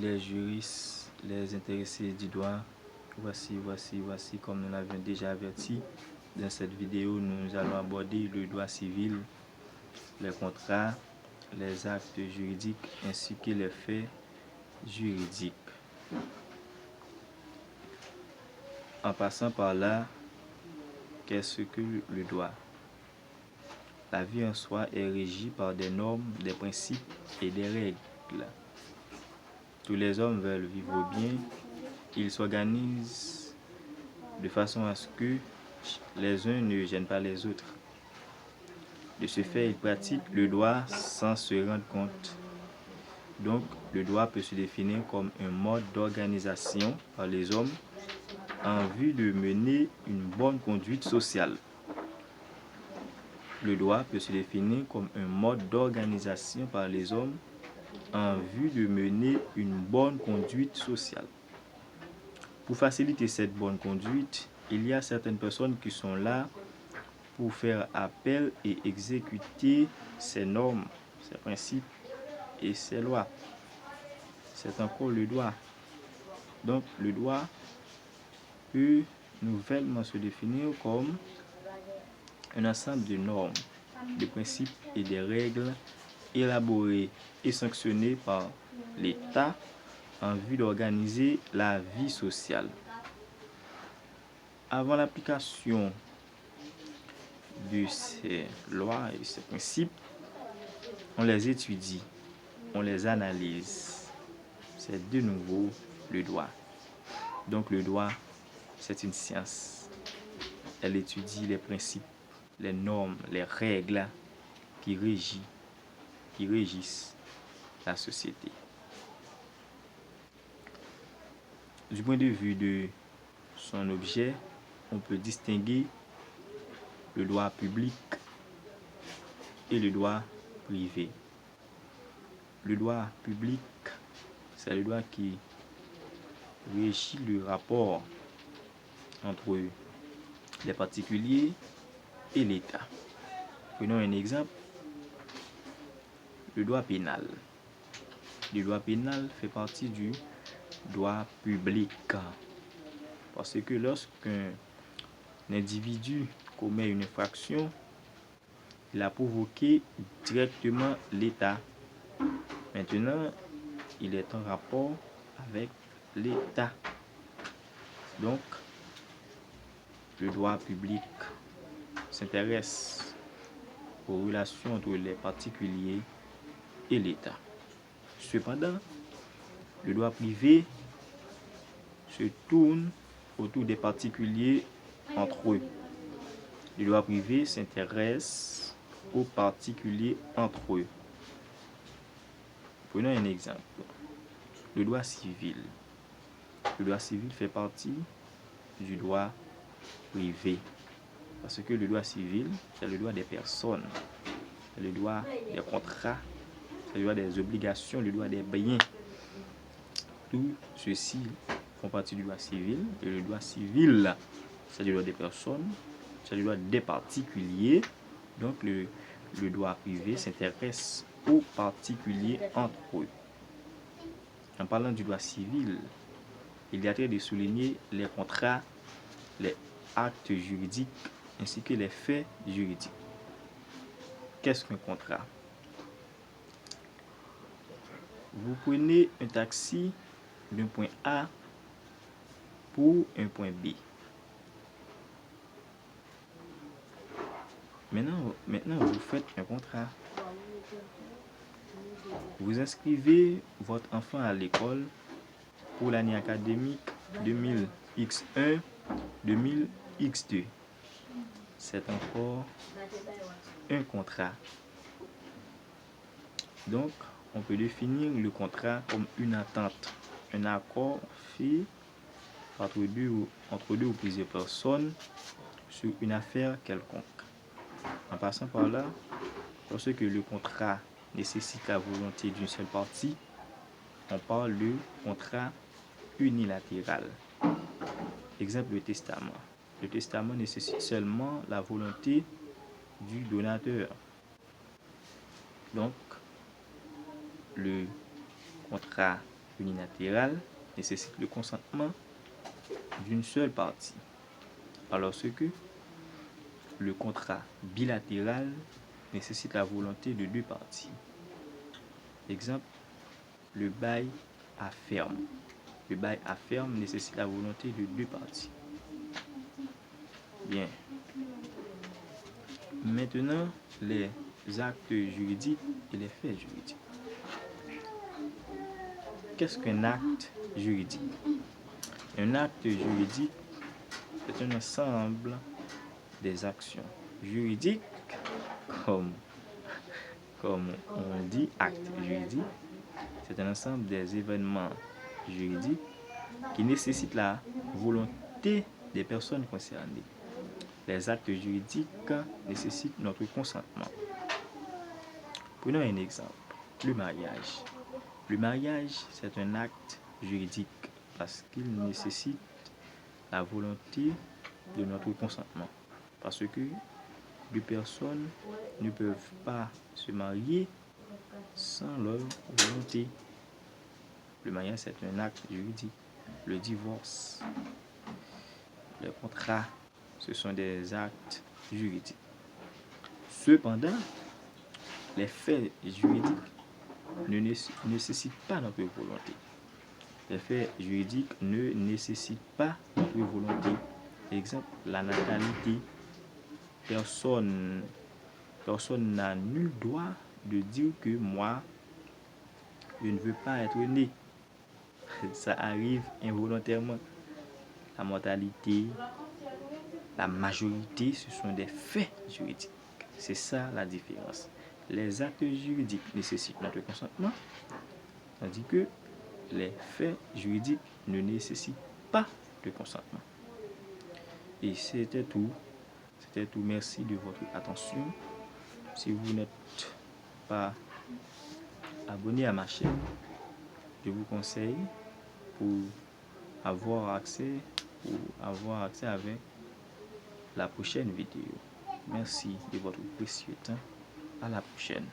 les juristes, les intéressés du droit, voici, comme nous l'avions déjà averti. Dans cette vidéo, nous allons aborder le droit civil, les contrats, les actes juridiques ainsi que les faits juridiques. En passant par là, qu'est-ce que le droit? La vie en soi est régie par des normes, des principes et des règles. Tous les hommes veulent vivre bien, ils s'organisent de façon à ce que les uns ne gênent pas les autres. De ce fait, ils pratiquent le droit sans se rendre compte. Donc, le droit peut se définir comme un mode d'organisation par les hommes en vue de mener une bonne conduite sociale. Le droit peut se définir comme un mode d'organisation par les hommes en vue de mener une bonne conduite sociale. Pour faciliter cette bonne conduite, il y a certaines personnes qui sont là pour faire appel et exécuter ces normes, ces principes et ces lois. C'est encore le droit. Donc le droit peut nouvellement se définir comme un ensemble de normes, de principes et de règles élaborées et sanctionnées par l'État en vue d'organiser la vie sociale. Avant l'application de ces lois et ces principes, on les étudie, on les analyse. C'est de nouveau le droit. Donc le droit, c'est une science. Elle étudie les principes, les normes, les règles qui régissent la société. Du point de vue de son objet, on peut distinguer le droit public et le droit privé. Le droit public, c'est le droit qui régit le rapport entre les particuliers et l'État. Prenons un exemple, le droit pénal. Le droit pénal fait partie du droit public. Parce que lorsqu'un individu commet une infraction, il a provoqué directement l'État. Maintenant, il est en rapport avec l'État. Donc, le droit public s'intéresse aux relations entre les particuliers et l'État. Cependant, le droit privé se tourne autour des particuliers entre eux. Le droit privé s'intéresse aux particuliers entre eux. Prenons un exemple. Le droit civil. Le droit civil fait partie du droit privé. Parce que le droit civil, c'est le droit des personnes, c'est le droit des contrats, c'est le droit des obligations, le droit des biens. Tout ceci font partie du droit civil. Et le droit civil, c'est le droit des personnes, c'est le droit des particuliers. Donc le droit privé s'intéresse aux particuliers entre eux. En parlant du droit civil, il y a trait de souligner les contrats, les actes juridiques ainsi que les faits juridiques. Qu'est-ce qu'un contrat? Vous prenez un taxi d'un point A pour un point B. Maintenant, vous faites un contrat. Vous inscrivez votre enfant à l'école pour l'année académique 2000X1, 2000X2. C'est encore un contrat. Donc, on peut définir le contrat comme une entente, un accord fait entre deux ou plusieurs personnes sur une affaire quelconque. En passant par là, lorsque le contrat nécessite la volonté d'une seule partie, on parle de contrat unilatéral. Exemple, le testament. Le testament nécessite seulement la volonté du donateur. Donc, le contrat unilatéral nécessite le consentement d'une seule partie, alors que le contrat bilatéral nécessite la volonté de deux parties. Exemple, le bail à ferme. Le bail à ferme nécessite la volonté de deux parties. Bien. Maintenant, les actes juridiques et les faits juridiques. Qu'est-ce qu'un acte juridique? Un acte juridique est un ensemble des actions juridiques, comme on dit, acte juridique, c'est un ensemble des événements juridiques qui nécessitent la volonté des personnes concernées. Les actes juridiques nécessitent notre consentement. Prenons un exemple, le mariage. Le mariage, c'est un acte juridique parce qu'il nécessite la volonté de notre consentement. Parce que deux personnes ne peuvent pas se marier sans leur volonté. Le mariage, c'est un acte juridique. Le divorce, le contrat, ce sont des actes juridiques. Cependant, les faits juridiques ne nécessitent pas notre volonté. Les faits juridiques ne nécessitent pas notre volonté. Exemple, la natalité. Personne n'a nul droit de dire que moi, je ne veux pas être né. Ça arrive involontairement. La mortalité, la majorité, ce sont des faits juridiques. C'est ça la différence. Les actes juridiques nécessitent notre consentement, tandis que les faits juridiques ne nécessitent pas de consentement. Et c'était tout. C'était tout. Merci de votre attention. Si vous n'êtes pas abonné à ma chaîne, je vous conseille pour avoir accès avec la prochaine vidéo. Merci de votre précieux temps. À la prochaine.